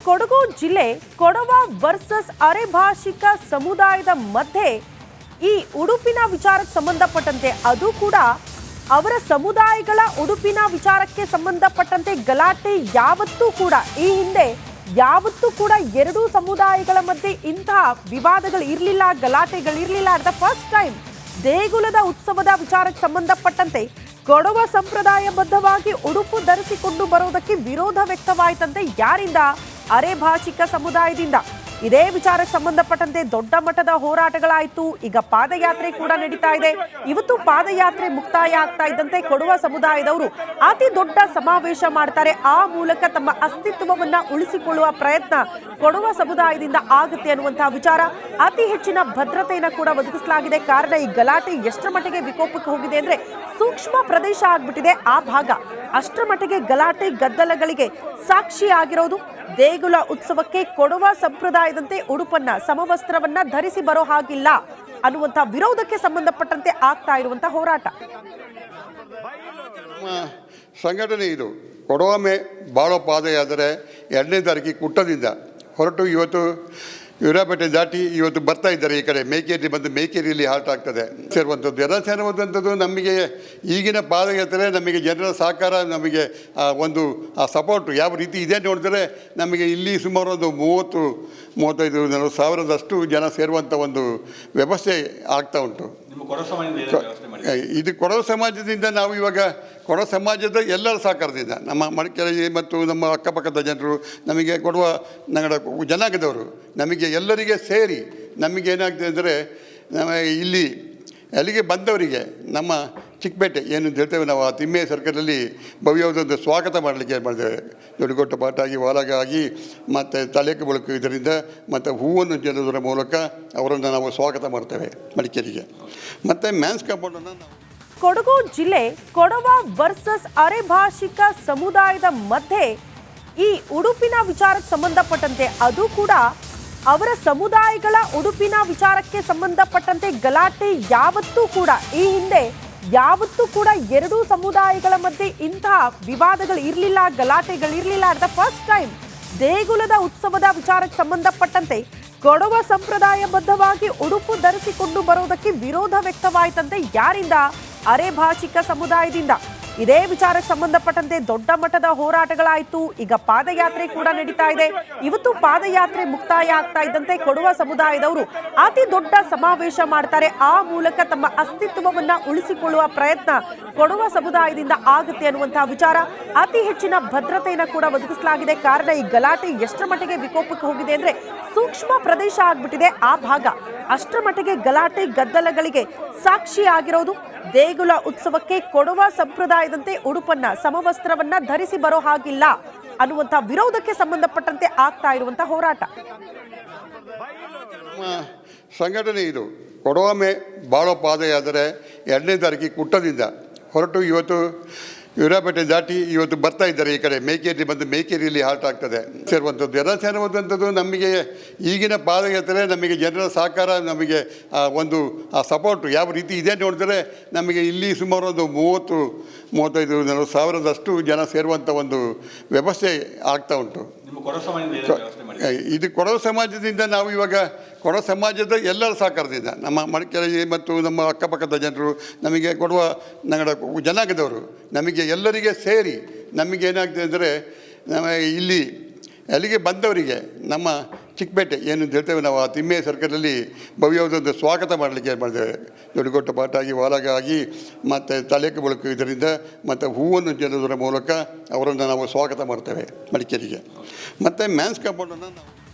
ಕೊಡಗು ಜಿಲ್ಲೆ ಕೊಡವ ವರ್ಸಸ್ ಅರೆಭಾಷಿಕ ಸಮುದಾಯದ ಮಧ್ಯೆ ಈ ಉಡುಪಿನ ವಿಚಾರಕ್ಕೆ ಸಂಬಂಧಪಟ್ಟಂತೆ ಅದು ಕೂಡ ಅವರ ಸಮುದಾಯಗಳ ಉಡುಪಿನ ವಿಚಾರಕ್ಕೆ ಸಂಬಂಧಪಟ್ಟಂತೆ ಗಲಾಟೆ ಯಾವತ್ತೂ ಕೂಡ ಈ ಹಿಂದೆ ಯಾವತ್ತೂ ಕೂಡ ಎರಡೂ ಸಮುದಾಯಗಳ ಮಧ್ಯೆ ಇಂತಹ ವಿವಾದಗಳು ಇರಲಿಲ್ಲ, ಗಲಾಟೆಗಳಿರಲಿಲ್ಲ. ಅಟ್ ದ ಫಸ್ಟ್ ಟೈಮ್ ದೇಗುಲದ ಉತ್ಸವದ ವಿಚಾರಕ್ಕೆ ಸಂಬಂಧಪಟ್ಟಂತೆ ಕೊಡವ ಸಂಪ್ರದಾಯಬದ್ಧವಾಗಿ ಉಡುಪು ಧರಿಸಿಕೊಂಡು ಬರೋದಕ್ಕೆ ವಿರೋಧ ವ್ಯಕ್ತವಾಯಿತಂತೆ. ಯಾರಿಂದ? ಅರೆಭಾಷಿಕ ಸಮುದಾಯದಿಂದ. ಇದೇ ವಿಚಾರಕ್ಕೆ ಸಂಬಂಧಪಟ್ಟಂತೆ ದೊಡ್ಡ ಮಟ್ಟದ ಹೋರಾಟಗಳಾಯಿತು. ಈಗ ಪಾದಯಾತ್ರೆ ಕೂಡ ನಡೀತಾ ಇದೆ. ಇವತ್ತು ಪಾದಯಾತ್ರೆ ಮುಕ್ತಾಯ ಆಗ್ತಾ ಇದ್ದಂತೆ ಕೊಡವ ಸಮುದಾಯದವರು ಅತಿ ದೊಡ್ಡ ಸಮಾವೇಶ ಮಾಡ್ತಾರೆ. ಆ ಮೂಲಕ ತಮ್ಮ ಅಸ್ತಿತ್ವವನ್ನ ಉಳಿಸಿಕೊಳ್ಳುವ ಪ್ರಯತ್ನ ಕೊಡವ ಸಮುದಾಯದಿಂದ ಆಗುತ್ತೆ ಅನ್ನುವಂತಹ ವಿಚಾರ. ಅತಿ ಹೆಚ್ಚಿನ ಭದ್ರತೆಯನ್ನು ಕೂಡ ಒದಗಿಸಲಾಗಿದೆ. ಕಾರಣ ಈ ಗಲಾಟೆ ಎಷ್ಟರ ಮಟ್ಟಿಗೆ ವಿಕೋಪಕ್ಕೆ ಹೋಗಿದೆ ಅಂದ್ರೆ ಸೂಕ್ಷ್ಮ ಪ್ರದೇಶ ಆಗ್ಬಿಟ್ಟಿದೆ ಆ ಭಾಗ. ಅಷ್ಟರ ಮಟ್ಟಿಗೆ ಗಲಾಟೆ ಗದ್ದಲಗಳಿಗೆ ಸಾಕ್ಷಿ ಆಗಿರೋದು. ದೇಗುಲ ಉತ್ಸವಕ್ಕೆ ಕೊಡವ ಸಂಪ್ರದಾಯದಂತೆ ಉಡುಪನ್ನ ಸಮವಸ್ತ್ರವನ್ನ ಧರಿಸಿ ಬರೋ ಹಾಗಿಲ್ಲ ಅನ್ನುವಂಥ ವಿರೋಧಕ್ಕೆ ಸಂಬಂಧಪಟ್ಟಂತೆ ಆಗ್ತಾ ಇರುವಂತಹ ಹೋರಾಟ. ಸಂಘಟನೆ ಇದು ಕೊಡವ ಬಾಳೋ ಪಾದಯಾತ್ರೆ 2ನೇ ತಾರೀಕಿಗೆ ಕುಟ್ಟದಿಂದ ಹೊರಟು ಇವತ್ತು ವೀರಾಪೇಟೆ ದಾಟಿ ಇವತ್ತು ಬರ್ತಾ ಇದ್ದಾರೆ. ಈ ಕಡೆ ಮೇಕೇರಿ ಬಂದು ಮೇಕೇರಿಯಲ್ಲಿ ಹಾಲ್ಟ್ ಆಗ್ತದೆ ಸೇರುವಂಥದ್ದು. ಎಲ್ಲ ಸೇರುವಂಥದ್ದು ನಮಗೆ ಈಗಿನ ಪಾದಯಾತ್ರೆ ನಮಗೆ ಜನರ ಸಹಕಾರ, ನಮಗೆ ಒಂದು ಸಪೋರ್ಟು ಯಾವ ರೀತಿ ಇದೆ ನೋಡಿದ್ರೆ ನಮಗೆ ಇಲ್ಲಿ ಸುಮಾರು ಒಂದು 30-35 ಸಾವಿರದಷ್ಟು ಜನ ಸೇರುವಂಥ ಒಂದು ವ್ಯವಸ್ಥೆ ಆಗ್ತಾ ಉಂಟು. ಇದು ಕೊಡವ ಸಮಾಜದಿಂದ ನಾವು ಇವಾಗ ಕೊಡವ ಸಮಾಜದ ಎಲ್ಲರ ಸಹಕಾರದಿಂದ ನಮ್ಮ ಮಡಿಕೇರಿ ಮತ್ತು ನಮ್ಮ ಅಕ್ಕಪಕ್ಕದ ಜನರು, ನಮಗೆ ಕೊಡುವ ನಗರ ಜನಾಂಗದವರು, ನಮಗೆ ಎಲ್ಲರಿಗೆ ಸೇರಿ ನಮಗೆ ಏನಾಗ್ತದೆ ಅಂದರೆ ನಮ್ಮ ಇಲ್ಲಿ ಅಲ್ಲಿಗೆ ಬಂದವರಿಗೆ ನಮ್ಮ ಚಿಕ್ಕಪೇಟೆ ಏನು ಹೇಳ್ತೇವೆ ನಾವು ಆ ತಿಮ್ಮೆ ಸರ್ಕಲಲ್ಲಿ ಭವ್ಯವಾದೊಂದು ಸ್ವಾಗತ ಮಾಡಲಿಕ್ಕೆ ಮಾಡಿದ್ದೇವೆ. ದೊಡ್ಡಗೊಟ್ಟ ಪಾಟಾಗಿ ವಾಲಗಾಗಿ ಮತ್ತು ತಲೆಕೆ ಬಳಕು ಇದರಿಂದ ಮತ್ತು ಹೂವನ್ನು ಚೆಲ್ಲುವುದರ ಮೂಲಕ ಅವರನ್ನು ನಾವು ಸ್ವಾಗತ ಮಾಡ್ತೇವೆ ಮಡಿಕೇರಿಗೆ. ಮತ್ತು ಮ್ಯಾನ್ಸ್ ಕಾಂಪೌಂಡನ್ನು ನಾವು ಕೊಡಗು ಜಿಲ್ಲೆ ಕೊಡವ ವರ್ಸಸ್ ಅರೆಭಾಷಿಕ ಸಮುದಾಯದ ಮಧ್ಯೆ ಈ ಉಡುಪಿನ ವಿಚಾರಕ್ಕೆ ಸಂಬಂಧಪಟ್ಟಂತೆ ಅದು ಕೂಡ ಅವರ ಸಮುದಾಯಗಳ ಉಡುಪಿನ ವಿಚಾರಕ್ಕೆ ಸಂಬಂಧಪಟ್ಟಂತೆ ಗಲಾಟೆ ಯಾವತ್ತೂ ಕೂಡ ಈ ಹಿಂದೆ ಯಾವತ್ತೂ ಕೂಡ ಎರಡೂ ಸಮುದಾಯಗಳ ಮಧ್ಯೆ ಇಂತಹ ವಿವಾದಗಳು ಇರಲಿಲ್ಲ, ಗಲಾಟೆಗಳಿರಲಿಲ್ಲ. ಅಟ್ ದ ಫಸ್ಟ್ ಟೈಮ್ ದೇಗುಲದ ಉತ್ಸವದ ವಿಚಾರಕ್ಕೆ ಸಂಬಂಧಪಟ್ಟಂತೆ ಕೊಡವ ಸಂಪ್ರದಾಯಬದ್ಧವಾಗಿ ಉಡುಪು ಧರಿಸಿಕೊಂಡು ಬರೋದಕ್ಕೆ ವಿರೋಧ ವ್ಯಕ್ತವಾಯಿತಂತೆ. ಯಾರಿಂದ? ಅರೆಭಾಷಿಕ ಸಮುದಾಯದಿಂದ. ಇದೇ ವಿಚಾರಕ್ಕೆ ಸಂಬಂಧಪಟ್ಟಂತೆ ದೊಡ್ಡ ಮಟ್ಟದ ಹೋರಾಟಗಳಾಯಿತು. ಈಗ ಪಾದಯಾತ್ರೆ ಕೂಡ ನಡೀತಾ ಇದೆ. ಇವತ್ತು ಪಾದಯಾತ್ರೆ ಮುಕ್ತಾಯ ಆಗ್ತಾ ಇದ್ದಂತೆ ಕೊಡವ ಸಮುದಾಯದವರು ಅತಿ ದೊಡ್ಡ ಸಮಾವೇಶ ಮಾಡ್ತಾರೆ. ಆ ಮೂಲಕ ತಮ್ಮ ಅಸ್ತಿತ್ವವನ್ನ ಉಳಿಸಿಕೊಳ್ಳುವ ಪ್ರಯತ್ನ ಕೊಡವ ಸಮುದಾಯದಿಂದ ಆಗುತ್ತೆ ಅನ್ನುವಂತಹ ವಿಚಾರ. ಅತಿ ಹೆಚ್ಚಿನ ಭದ್ರತೆಯನ್ನು ಕೂಡ ಒದಗಿಸಲಾಗಿದೆ. ಕಾರಣ ಈ ಗಲಾಟೆ ಎಷ್ಟರ ಮಟ್ಟಿಗೆ ವಿಕೋಪಕ್ಕೆ ಹೋಗಿದೆ ಅಂದ್ರೆ ಸೂಕ್ಷ್ಮ ಪ್ರದೇಶ ಆಗ್ಬಿಟ್ಟಿದೆ ಆ ಭಾಗ. ಅಷ್ಟರ ಮಟ್ಟಿಗೆ ಗಲಾಟೆ ಗದ್ದಲಗಳಿಗೆ ಸಾಕ್ಷಿ ಆಗಿರೋದು. ದೇಗುಲ ಉತ್ಸವಕ್ಕೆ ಕೊಡವ ಸಂಪ್ರದಾಯದಂತೆ ಉಡುಪನ್ನ ಸಮವಸ್ತ್ರವನ್ನ ಧರಿಸಿ ಬರೋ ಹಾಗಿಲ್ಲ ಅನ್ನುವಂಥ ವಿರೋಧಕ್ಕೆ ಸಂಬಂಧಪಟ್ಟಂತೆ ಆಗ್ತಾ ಇರುವಂತಹ ಹೋರಾಟ. ಸಂಘಟನೆ ಇದು ಕೊಡವ ಬಾಳೋ ಪಾದಯಾತ್ರೆ 2ನೇ ತಾರೀಕಿಗೆ ಕುಟ್ಟದಿಂದ ಹೊರಟು ಇವತ್ತು ವೀರಾಪೇಟೆ ದಾಟಿ ಇವತ್ತು ಬರ್ತಾ ಇದ್ದಾರೆ. ಈ ಕಡೆ ಮೇಕೇರಿ ಬಂದು ಮೇಕೇರಿಯಲ್ಲಿ ಹಾಲ್ಟ್ ಆಗ್ತದೆ ಸೇರುವಂಥದ್ದು. ಎಲ್ಲ ಸೇರುವಂಥದ್ದು ನಮಗೆ ಈಗಿನ ಪಾದಯಾತ್ರೆ ನಮಗೆ ಜನರ ಸಹಕಾರ, ನಮಗೆ ಒಂದು ಸಪೋರ್ಟು ಯಾವ ರೀತಿ ಇದೆ ನೋಡಿದ್ರೆ ನಮಗೆ ಇಲ್ಲಿ ಸುಮಾರು ಒಂದು 30-35 ಸಾವಿರದಷ್ಟು ಜನ ಸೇರುವಂಥ ಒಂದು ವ್ಯವಸ್ಥೆ ಆಗ್ತಾ ಉಂಟು. ಇದು ಕೊಡವ ಸಮಾಜದಿಂದ ನಾವು ಇವಾಗ ಕೊಡವ ಸಮಾಜದ ಎಲ್ಲರ ಸಹಕಾರದಿಂದ ನಮ್ಮ ಮಡಿಕೇರಿ ಮತ್ತು ನಮ್ಮ ಅಕ್ಕಪಕ್ಕದ ಜನರು, ನಮಗೆ ಕೊಡುವ ನಗರ ಜನಾಂಗದವರು, ನಮಗೆ ಎಲ್ಲರಿಗೆ ಸೇರಿ ನಮಗೆ ಏನಾಗ್ತದೆ ಅಂದರೆ ನಮ್ಮ ಇಲ್ಲಿ ಅಲ್ಲಿಗೆ ಬಂದವರಿಗೆ ನಮ್ಮ ಚಿಕ್ಕಪೇಟೆ ಏನು ಹೇಳ್ತೇವೆ ನಾವು ಆ ತಿಮ್ಮೆ ಸರ್ಕಲಲ್ಲಿ ಭವ್ಯವಾದೊಂದು ಸ್ವಾಗತ ಮಾಡಲಿಕ್ಕೆ ಮಾಡಿದ್ದೇವೆ. ದೊಡ್ಡಗೊಟ್ಟ ಪಾಟಾಗಿ ವಾಲಗಾಗಿ ಮತ್ತು ತಲೆಕೆ ಬಳಕು ಇದರಿಂದ ಮತ್ತು ಹೂವನ್ನು ಚೆಲ್ಲುವುದರ ಮೂಲಕ ಅವರನ್ನು ನಾವು ಸ್ವಾಗತ ಮಾಡ್ತೇವೆ ಮಡಿಕೇರಿಗೆ. ಮತ್ತು ಮ್ಯಾನ್ಸ್ ಕಾಂಪೌಂಡನ್ನು ನಾವು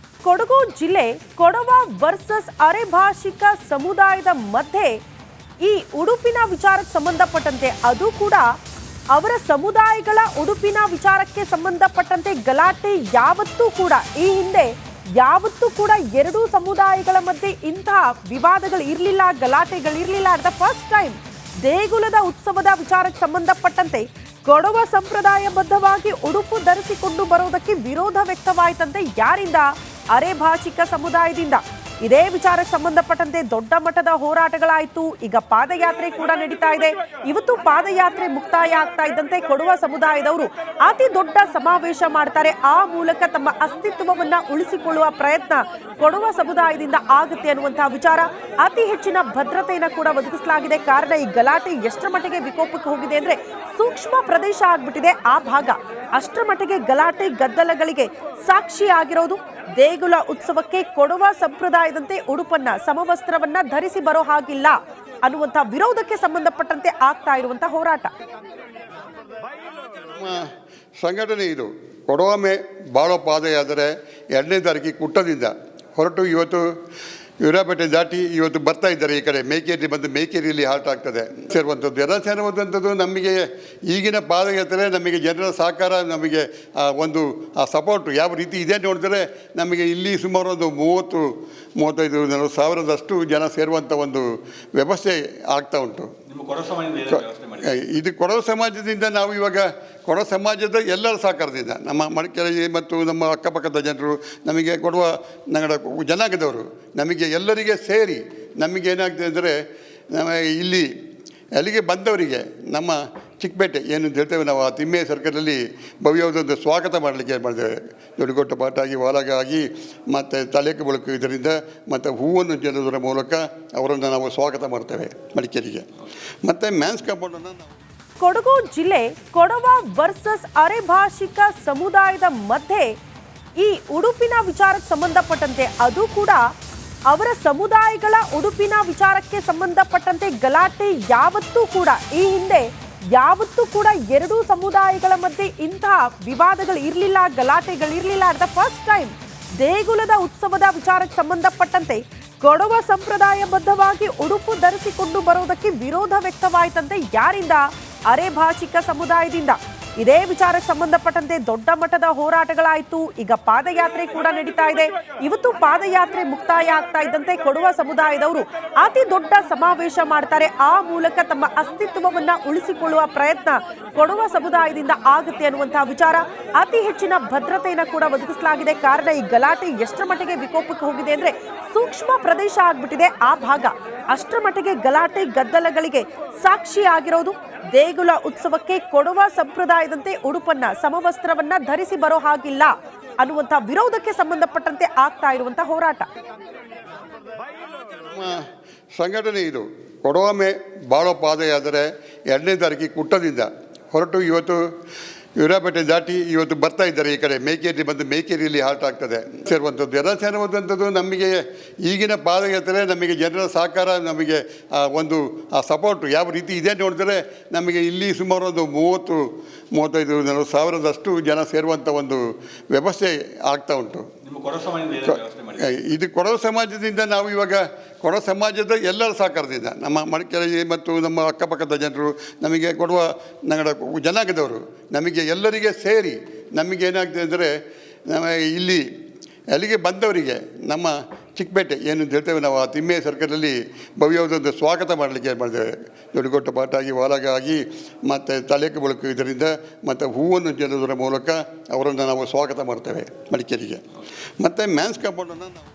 ಕೊಡಗು ಜಿಲ್ಲೆ ಕೊಡವ ವರ್ಸಸ್ ಅರೆಭಾಷಿಕ ಸಮುದಾಯದ ಮಧ್ಯೆ ಈ ಉಡುಪಿನ ವಿಚಾರಕ್ಕೆ ಸಂಬಂಧಪಟ್ಟಂತೆ ಅದು ಕೂಡ ಅವರ ಸಮುದಾಯಗಳ ಉಡುಪಿನ ವಿಚಾರಕ್ಕೆ ಸಂಬಂಧಪಟ್ಟಂತೆ ಗಲಾಟೆ ಯಾವತ್ತೂ ಕೂಡ ಈ ಹಿಂದೆ ಯಾವತ್ತೂ ಕೂಡ ಎರಡೂ ಸಮುದಾಯಗಳ ಮಧ್ಯೆ ಇಂತಹ ವಿವಾದಗಳು ಇರಲಿಲ್ಲ, ಗಲಾಟೆಗಳಿರಲಿಲ್ಲ. ಅಟ್ ದ ಫಸ್ಟ್ ಟೈಮ್ ದೇಗುಲದ ಉತ್ಸವದ ವಿಚಾರಕ್ಕೆ ಸಂಬಂಧಪಟ್ಟಂತೆ ಕೊಡವ ಸಂಪ್ರದಾಯಬದ್ಧವಾಗಿ ಉಡುಪು ಧರಿಸಿಕೊಂಡು ಬರೋದಕ್ಕೆ ವಿರೋಧ ವ್ಯಕ್ತವಾಯಿತಂತೆ. ಯಾರಿಂದ? ಅರೆಭಾಷಿಕ ಸಮುದಾಯದಿಂದ. ಇದೇ ವಿಚಾರಕ್ಕೆ ಸಂಬಂಧಪಟ್ಟಂತೆ ದೊಡ್ಡ ಮಟ್ಟದ ಹೋರಾಟಗಳಾಯಿತು. ಈಗ ಪಾದಯಾತ್ರೆ ಕೂಡ ನಡೀತಾ ಇದೆ. ಇವತ್ತು ಪಾದಯಾತ್ರೆ ಮುಕ್ತಾಯ ಆಗ್ತಾ ಇದ್ದಂತೆ ಕೊಡವ ಸಮುದಾಯದವರು ಅತಿ ದೊಡ್ಡ ಸಮಾವೇಶ ಮಾಡ್ತಾರೆ. ಆ ಮೂಲಕ ತಮ್ಮ ಅಸ್ತಿತ್ವವನ್ನ ಉಳಿಸಿಕೊಳ್ಳುವ ಪ್ರಯತ್ನ ಕೊಡವ ಸಮುದಾಯದಿಂದ ಆಗುತ್ತೆ ಅನ್ನುವಂತಹ ವಿಚಾರ. ಅತಿ ಹೆಚ್ಚಿನ ಭದ್ರತೆಯನ್ನು ಕೂಡ ಒದಗಿಸಲಾಗಿದೆ. ಕಾರಣ ಈ ಗಲಾಟೆ ಎಷ್ಟರ ಮಟ್ಟಿಗೆ ವಿಕೋಪಕ್ಕೆ ಹೋಗಿದೆ ಅಂದ್ರೆ ಸೂಕ್ಷ್ಮ ಪ್ರದೇಶ ಆಗ್ಬಿಟ್ಟಿದೆ ಆ ಭಾಗ. ಅಷ್ಟರ ಮಟ್ಟಿಗೆ ಗಲಾಟೆ ಗದ್ದಲಗಳಿಗೆ ಸಾಕ್ಷಿ ಆಗಿರೋದು. ದೇಗುಲ ಉತ್ಸವಕ್ಕೆ ಕೊಡವ ಸಂಪ್ರದಾಯದಂತೆ ಉಡುಪನ್ನ ಸಮವಸ್ತ್ರವನ್ನ ಧರಿಸಿ ಬರೋ ಹಾಗಿಲ್ಲ ಅನ್ನುವಂಥ ವಿರೋಧಕ್ಕೆ ಸಂಬಂಧಪಟ್ಟಂತೆ ಆಗ್ತಾ ಇರುವಂತಹ ಹೋರಾಟ. ಸಂಘಟನೆ ಇದು ಕೊಡವ ಬಾಳೋ ಪಾದಯಾತ್ರೆ 2ನೇ ತಾರೀಕಿಗೆ ಕುಟ್ಟದಿಂದ ಹೊರಟು ಇವತ್ತು ಯೂರಾಪೇಟೆ ದಾಟಿ ಇವತ್ತು ಬರ್ತಾ ಇದ್ದಾರೆ. ಈ ಕಡೆ ಮೇಕೇರಿ ಬಂದು ಮೇಕೇರಿಯಲ್ಲಿ ಹಾಲ್ಟ್ ಆಗ್ತದೆ ಸೇರುವಂಥದ್ದು. ಎಲ್ಲ ಸೇರುವಂಥದ್ದು ನಮಗೆ ಈಗಿನ ಪಾದಯಾತ್ರೆ ನಮಗೆ ಜನರ ಸಹಕಾರ, ನಮಗೆ ಒಂದು ಸಪೋರ್ಟು ಯಾವ ರೀತಿ ಇದೆ ನೋಡಿದ್ರೆ ನಮಗೆ ಇಲ್ಲಿ ಸುಮಾರು ಒಂದು 30-35 ಸಾವಿರದಷ್ಟು ಜನ ಸೇರುವಂಥ ಒಂದು ವ್ಯವಸ್ಥೆ ಆಗ್ತಾ ಉಂಟು. ಇದು ಕೊಡವ ಸಮಾಜದಿಂದ ನಾವು ಇವಾಗ ಕೊಡವ ಸಮಾಜದ ಎಲ್ಲರ ಸಹಕಾರದಿಂದ ನಮ್ಮ ಮಡಿಕೇರಿ ಮತ್ತು ನಮ್ಮ ಅಕ್ಕಪಕ್ಕದ ಜನರು, ನಮಗೆ ಕೊಡುವ ನಗರ ಜನಾಂಗದವರು, ನಮಗೆ ಎಲ್ಲರಿಗೆ ಸೇರಿ ನಮಗೇನಾಗ್ತದೆ ಅಂದರೆ ಇಲ್ಲಿ ಅಲ್ಲಿಗೆ ಬಂದವರಿಗೆ ನಮ್ಮ ಚಿಕ್ಕಪೇಟೆ ಏನು ಹೇಳ್ತೇವೆ ನಾವು, ಆ ತಿಮ್ಮೆಯ ಸರ್ಕಲಲ್ಲಿ ಭವ್ಯವಾದೊಂದು ಸ್ವಾಗತ ಮಾಡಲಿಕ್ಕೆ ಮಾಡಿದ್ದೇವೆ. ದೊಡ್ಡಗೊಟ್ಟ ಪಾಟಾಗಿ ವಾಲಗಾಗಿ ಮತ್ತು ತಲೆಕೆ ಬೆಳಕು ಇದರಿಂದ ಮತ್ತು ಹೂವನ್ನು ಚೆಲ್ಲುವುದರ ಮೂಲಕ ಅವರನ್ನು ನಾವು ಸ್ವಾಗತ ಮಾಡ್ತೇವೆ ಮಡಿಕೇರಿಗೆ. ಮತ್ತು ಮ್ಯಾನ್ಸ್ ಕಾಂಪೌಂಡನ್ನು ನಾವು ಕೊಡಗು ಜಿಲ್ಲೆ ಕೊಡವ ವರ್ಸಸ್ ಅರೆಭಾಷಿಕ ಸಮುದಾಯದ ಮಧ್ಯೆ ಈ ಉಡುಪಿನ ವಿಚಾರಕ್ಕೆ ಸಂಬಂಧಪಟ್ಟಂತೆ ಅದು ಕೂಡ ಅವರ ಸಮುದಾಯಗಳ ಉಡುಪಿನ ವಿಚಾರಕ್ಕೆ ಸಂಬಂಧಪಟ್ಟಂತೆ ಗಲಾಟೆ ಯಾವತ್ತೂ ಕೂಡ ಈ ಹಿಂದೆ ಯಾವತ್ತೂ ಕೂಡ ಎರಡೂ ಸಮುದಾಯಗಳ ಮಧ್ಯೆ ಇಂತಹ ವಿವಾದಗಳು ಇರಲಿಲ್ಲ, ಗಲಾಟೆಗಳಿರಲಿಲ್ಲ. ಅಟ್ ದ ಫಸ್ಟ್ ಟೈಮ್ ದೇಗುಲದ ಉತ್ಸವದ ವಿಚಾರಕ್ಕೆ ಸಂಬಂಧಪಟ್ಟಂತೆ ಕೊಡವ ಸಂಪ್ರದಾಯಬದ್ಧವಾಗಿ ಉಡುಪು ಧರಿಸಿಕೊಂಡು ಬರೋದಕ್ಕೆ ವಿರೋಧ ವ್ಯಕ್ತವಾಯಿತಂತೆ. ಯಾರಿಂದ? ಅರೆಭಾಷಿಕ ಸಮುದಾಯದಿಂದ. ಇದೇ ವಿಚಾರಕ್ಕೆ ಸಂಬಂಧಪಟ್ಟಂತೆ ದೊಡ್ಡ ಮಟ್ಟದ ಹೋರಾಟಗಳಾಯಿತು. ಈಗ ಪಾದಯಾತ್ರೆ ಕೂಡ ನಡೀತಾ ಇದೆ. ಇವತ್ತು ಪಾದಯಾತ್ರೆ ಮುಕ್ತಾಯ ಆಗ್ತಾ ಇದ್ದಂತೆ ಕೊಡವ ಸಮುದಾಯದವರು ಅತಿ ದೊಡ್ಡ ಸಮಾವೇಶ ಮಾಡ್ತಾರೆ. ಆ ಮೂಲಕ ತಮ್ಮ ಅಸ್ತಿತ್ವವನ್ನ ಉಳಿಸಿಕೊಳ್ಳುವ ಪ್ರಯತ್ನ ಕೊಡವ ಸಮುದಾಯದಿಂದ ಆಗುತ್ತೆ ಅನ್ನುವಂತಹ ವಿಚಾರ. ಅತಿ ಹೆಚ್ಚಿನ ಭದ್ರತೆಯನ್ನು ಕೂಡ ಒದಗಿಸಲಾಗಿದೆ. ಕಾರಣ ಈ ಗಲಾಟೆ ಎಷ್ಟರ ಮಟ್ಟಿಗೆ ವಿಕೋಪಕ್ಕೆ ಹೋಗಿದೆ ಅಂದ್ರೆ ಸೂಕ್ಷ್ಮ ಪ್ರದೇಶ ಆಗ್ಬಿಟ್ಟಿದೆ ಆ ಭಾಗ. ಅಷ್ಟರ ಮಟ್ಟಿಗೆ ಗಲಾಟೆ ಗದ್ದಲಗಳಿಗೆ ಸಾಕ್ಷಿ ಆಗಿರೋದು. ದೇಗುಲ ಉತ್ಸವಕ್ಕೆ ಕೊಡವ ಸಂಪ್ರದಾಯದಂತೆ ಉಡುಪನ್ನ ಸಮವಸ್ತ್ರವನ್ನ ಧರಿಸಿ ಬರೋ ಹಾಗಿಲ್ಲ ಅನ್ನುವಂಥ ವಿರೋಧಕ್ಕೆ ಸಂಬಂಧಪಟ್ಟಂತೆ ಆಗ್ತಾ ಇರುವಂತಹ ಹೋರಾಟ. ಸಂಘಟನೆ ಇದು ಕೊಡವ ಬಾಳೋ ಪಾದಯಾತ್ರೆ 2ನೇ ತಾರೀಕಿಗೆ ಕುಟ್ಟದಿಂದ ಹೊರಟು ಇವತ್ತು ಯೂರಾಪೇಟೆ ದಾಟಿ ಇವತ್ತು ಬರ್ತಾ ಇದ್ದಾರೆ. ಈ ಕಡೆ ಮೇಕೇರಿ ಬಂದು ಮೇಕೇರಿಯಲ್ಲಿ ಹಾಲ್ಟ್ ಆಗ್ತದೆ ಸೇರುವಂಥದ್ದು. ಎಲ್ಲ ಸೇರುವಂಥದ್ದು ನಮಗೆ ಈಗಿನ ಪಾದಯಾತ್ರೆ ನಮಗೆ ಜನರ ಸಹಕಾರ, ನಮಗೆ ಒಂದು ಸಪೋರ್ಟು ಯಾವ ರೀತಿ ಇದೆ ನೋಡಿದ್ರೆ ನಮಗೆ ಇಲ್ಲಿ ಸುಮಾರು ಒಂದು 30-35 ಸಾವಿರದಷ್ಟು ಜನ ಸೇರುವಂಥ ಒಂದು ವ್ಯವಸ್ಥೆ ಆಗ್ತಾ ಉಂಟು. ಇದು ಕೊಡವ ಸಮಾಜದಿಂದ ನಾವು ಇವಾಗ ಕೊಡವ ಸಮಾಜದ ಎಲ್ಲರ ಸಹಕಾರದಿಂದ ನಮ್ಮ ಮಡಿಕೇರಿ ಮತ್ತು ನಮ್ಮ ಅಕ್ಕಪಕ್ಕದ ಜನರು, ನಮಗೆ ಕೊಡುವ ನಗರ ಜನಾಂಗದವರು, ನಮಗೆ ಎಲ್ಲರಿಗೆ ಸೇರಿ ನಮಗೇನಾಗ್ತದೆ ಅಂದರೆ ಇಲ್ಲಿ ಅಲ್ಲಿಗೆ ಬಂದವರಿಗೆ ನಮ್ಮ ಚಿಕ್ಕಪೇಟೆ ಏನು ಹೇಳ್ತೇವೆ ನಾವು, ಆ ತಿಮ್ಮೆಯ ಸರ್ಕಲಲ್ಲಿ ಭವ್ಯವಾದೊಂದು ಸ್ವಾಗತ ಮಾಡಲಿಕ್ಕೆ ಮಾಡಿದ್ದೇವೆ. ದೊಡ್ಡಗೊಟ್ಟ ಪಾಟಾಗಿ ವಾಲಗಾಗಿ ಮತ್ತು ತಲೆಕೆ ಬೆಳಕು ಇದರಿಂದ ಮತ್ತು ಹೂವನ್ನು ಚೆಲ್ಲುವುದರ ಮೂಲಕ ಅವರನ್ನು ನಾವು ಸ್ವಾಗತ ಮಾಡ್ತೇವೆ ಮಡಿಕೇರಿಗೆ. ಮತ್ತು ಮ್ಯಾನ್ಸ್ ಕಾಂಪೌಂಡನ್ನು ನಾವು